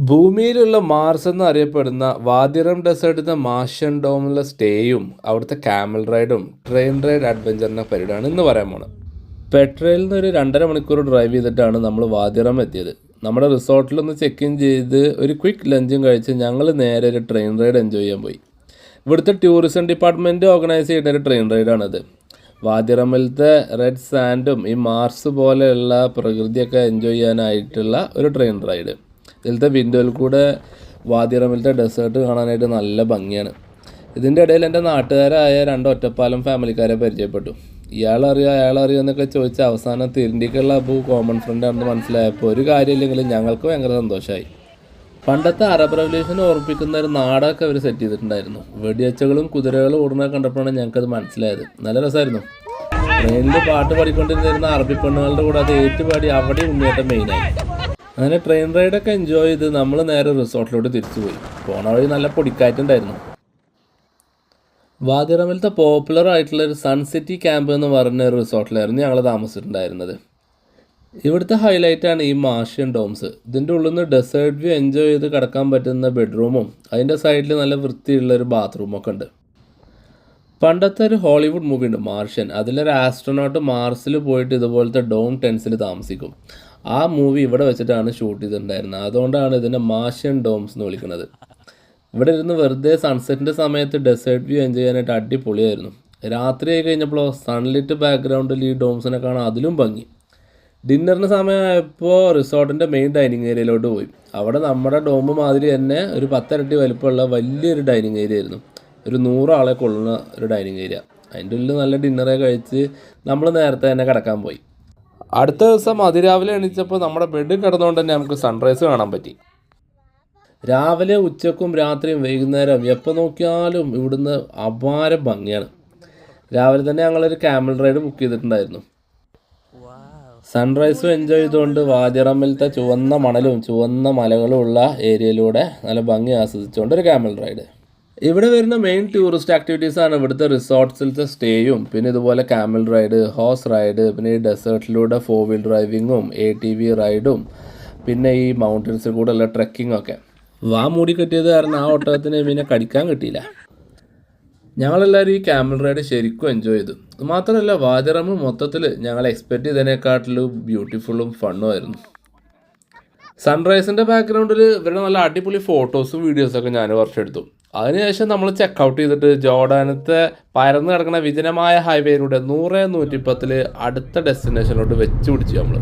ഭൂമിയിലുള്ള മാർസ് എന്നറിയപ്പെടുന്ന വാദിറം ഡെസേർട്ടിലെ മാർഷ്യൻ ഡോമിലെ സ്റ്റേയും അവിടുത്തെ ക്യാമൽ റൈഡും ട്രെയിൻ റൈഡ് അഡ്വഞ്ചറിനെ പരിപാടിയാണ് ഇന്ന് പറയാൻ പോണത്. പെട്രയിൽ നിന്ന് ഒരു 2.5 മണിക്കൂർ ഡ്രൈവ് ചെയ്തിട്ടാണ് നമ്മൾ വാദിറം എത്തിയത്. നമ്മുടെ റിസോർട്ടിലൊന്ന് ചെക്ക് ഇൻ ചെയ്ത് ഒരു ക്വിക്ക് ലഞ്ചും കഴിച്ച് ഞങ്ങൾ നേരെ ഒരു ട്രെയിൻ റൈഡ് എൻജോയ് ചെയ്യാൻ പോയി. ഇവിടുത്തെ ടൂറിസം ഡിപ്പാർട്ട്മെൻറ്റ് ഓർഗനൈസ് ചെയ്യുന്ന ഒരു ട്രെയിൻ റൈഡാണത്. വാദിറമിലത്തെ റെഡ് സാൻഡും ഈ മാർസ് പോലെയുള്ള പ്രകൃതിയൊക്കെ എൻജോയ് ചെയ്യാനായിട്ടുള്ള ഒരു ട്രെയിൻ റൈഡ്. ഇതിലത്തെ വിൻഡോയിൽ കൂടെ വാദിറമിലത്തെ ഡെസേർട്ട് കാണാനായിട്ട് നല്ല ഭംഗിയാണ്. ഇതിൻ്റെ ഇടയിൽ എൻ്റെ നാട്ടുകാരായ 2 ഒറ്റപ്പാലം ഫാമിലിക്കാരെ പരിചയപ്പെട്ടു. അയാളറിയോ എന്നൊക്കെ ചോദിച്ച അവസാനം തിരുണ്ടിക്കുള്ള കോമൺ ഫ്രണ്ടാണെന്ന് മനസ്സിലായപ്പോൾ ഒരു കാര്യമില്ലെങ്കിലും ഞങ്ങൾക്ക് ഭയങ്കര സന്തോഷമായി. പണ്ടത്തെ അറബ് റവല്യൂഷൻ ഓർമ്മിപ്പിക്കുന്ന ഒരു നാടൊക്കെ അവർ സെറ്റ് ചെയ്തിട്ടുണ്ടായിരുന്നു. വെടിയച്ചകളും കുതിരകളും ഓടുന്നത് കണ്ടപ്പോഴാണ് ഞങ്ങൾക്കത് മനസ്സിലായത്. നല്ല രസമായിരുന്നു. ട്രെയിനിൽ പാട്ട് പാടിക്കൊണ്ടിരുന്നിരുന്ന അറബി പെണ്ണുങ്ങളുടെ കൂടെ അത് ഏറ്റുപാടി അവിടെ ഉണ്ണിയേട്ടം മെയിനായി. അങ്ങനെ ട്രെയിൻ റൈഡൊക്കെ എൻജോയ് ചെയ്ത് നമ്മൾ നേരെ റിസോർട്ടിലോട്ട് തിരിച്ചു പോയി. പോണ വഴി നല്ല പൊടിക്കാറ്റുണ്ടായിരുന്നു. വാദിറമിലത്തെ പോപ്പുലർ ആയിട്ടുള്ളൊരു സൺസിറ്റി ക്യാമ്പ് എന്ന് പറഞ്ഞ ഒരു റിസോർട്ടിലായിരുന്നു ഞങ്ങൾ താമസിച്ചിട്ടുണ്ടായിരുന്നത്. ഇവിടുത്തെ ഹൈലൈറ്റാണ് ഈ മാർഷ്യൻ ഡോംസ്. ഇതിൻ്റെ ഉള്ളിൽ നിന്ന് ഡെസേർട്ട് വ്യൂ എൻജോയ് ചെയ്ത് കിടക്കാൻ പറ്റുന്ന ബെഡ്റൂമും അതിൻ്റെ സൈഡിൽ നല്ല വൃത്തിയുള്ളൊരു ബാത്റൂമൊക്കെ ഉണ്ട്. പണ്ടത്തെ ഒരു ഹോളിവുഡ് മൂവി ഉണ്ട് മാർഷ്യൻ. അതിലൊരു ആസ്ട്രോനോട്ട് മാർസിൽ പോയിട്ട് ഇതുപോലത്തെ ഡോം ടെൻസിൽ താമസിക്കും. ആ മൂവി ഇവിടെ വെച്ചിട്ടാണ് ഷൂട്ട് ചെയ്തിട്ടുണ്ടായിരുന്നത്. അതുകൊണ്ടാണ് ഇതിനെ മാർഷ്യൻ ഡോംസ് എന്ന് വിളിക്കുന്നത്. ഇവിടെ ഇരുന്ന് വെറുതെ സൺസെറ്റിൻ്റെ സമയത്ത് ഡെസേർട്ട് വ്യൂ എൻജോയ് ചെയ്യാനായിട്ട് അടിപൊളിയായിരുന്നു. രാത്രി ആയി കഴിഞ്ഞപ്പോൾ സൺലിറ്റ് ബാക്ക്ഗ്രൗണ്ടിൽ ഈ ഡോംസിനെ കാണാൻ അതിലും ഭംഗി. ഡിന്നറിന് സമയമായപ്പോൾ റിസോർട്ടിൻ്റെ മെയിൻ ഡൈനിങ് ഏരിയയിലോട്ട് പോയി. അവിടെ നമ്മുടെ ഡോം മാതിരി തന്നെ ഒരു 10 ഇരട്ടി വലിപ്പമുള്ള വലിയൊരു ഡൈനിങ് ഏരിയ ആയിരുന്നു. ഒരു 100 ആളെ കൊള്ളുന്ന ഒരു ഡൈനിങ് ഏരിയ. അതിൻ്റെ ഉള്ളിൽ നല്ല ഡിന്നറെ കഴിച്ച് നമ്മൾ നേരത്തെ തന്നെ കിടക്കാൻ പോയി. അടുത്ത ദിവസം അതിരാവിലെ എണീച്ചപ്പോൾ നമ്മുടെ ബെഡ് കിടന്നുകൊണ്ട് തന്നെ നമുക്ക് സൺറൈസ് കാണാൻ പറ്റി. രാവിലെ ഉച്ചക്കും രാത്രിയും വൈകുന്നേരം എപ്പോൾ നോക്കിയാലും ഇവിടുന്ന് അപാര ഭംഗിയാണ്. രാവിലെ തന്നെ ഞങ്ങളൊരു ക്യാമൽ റൈഡ് ബുക്ക് ചെയ്തിട്ടുണ്ടായിരുന്നു. സൺറൈസും എൻജോയ് ചെയ്തുകൊണ്ട് വാദിറമിലത്തെ ചുവന്ന മണലും ചുവന്ന മലകളും ഉള്ള ഏരിയയിലൂടെ നല്ല ഭംഗി ആസ്വദിച്ചുകൊണ്ട് ഒരു ക്യാമൽ റൈഡ്. ഇവിടെ വരുന്ന മെയിൻ ടൂറിസ്റ്റ് ആക്ടിവിറ്റീസാണ് ഇവിടുത്തെ റിസോർട്ട്സിലത്തെ സ്റ്റേയും പിന്നെ ഇതുപോലെ ക്യാമൽ റൈഡ്, ഹോഴ്സ് റൈഡ്, പിന്നെ ഈ ഡെസേർട്ടിലൂടെ 4 വീൽ ഡ്രൈവിങ്ങും ATV റൈഡും പിന്നെ ഈ മൗണ്ടൻസിൽ കൂടെ ഉള്ള ട്രെക്കിങ്ങൊക്കെ. മൂടി കെട്ടിയത് കാരണം ആ ഒട്ടകത്തിന് പിന്നെ കടിക്കാൻ കിട്ടിയില്ല. ഞങ്ങളെല്ലാവരും ഈ ക്യാമൽ റൈഡ് ശരിക്കും എൻജോയ് ചെയ്തു. മാത്രമല്ല വാദിറം മൊത്തത്തിൽ ഞങ്ങൾ എക്സ്പെക്റ്റ് ചെയ്തതിനേക്കാട്ടിലും ബ്യൂട്ടിഫുള്ളും ഫണ്ണുമായിരുന്നു. സൺറൈസിൻ്റെ ബാക്ക്ഗ്രൗണ്ടിൽ ഇവരുടെ നല്ല അടിപൊളി ഫോട്ടോസും വീഡിയോസൊക്കെ ഞാൻ കുറച്ചെടുത്തു. അതിനുശേഷം നമ്മൾ ചെക്കൗട്ട് ചെയ്തിട്ട് ജോർഡാനത്തെ പരന്ന് കിടക്കുന്ന വിജനമായ ഹൈവേയിലൂടെ 100-110 അടുത്ത ഡെസ്റ്റിനേഷനിലോട്ട് വെച്ച് പിടിച്ചു നമ്മൾ.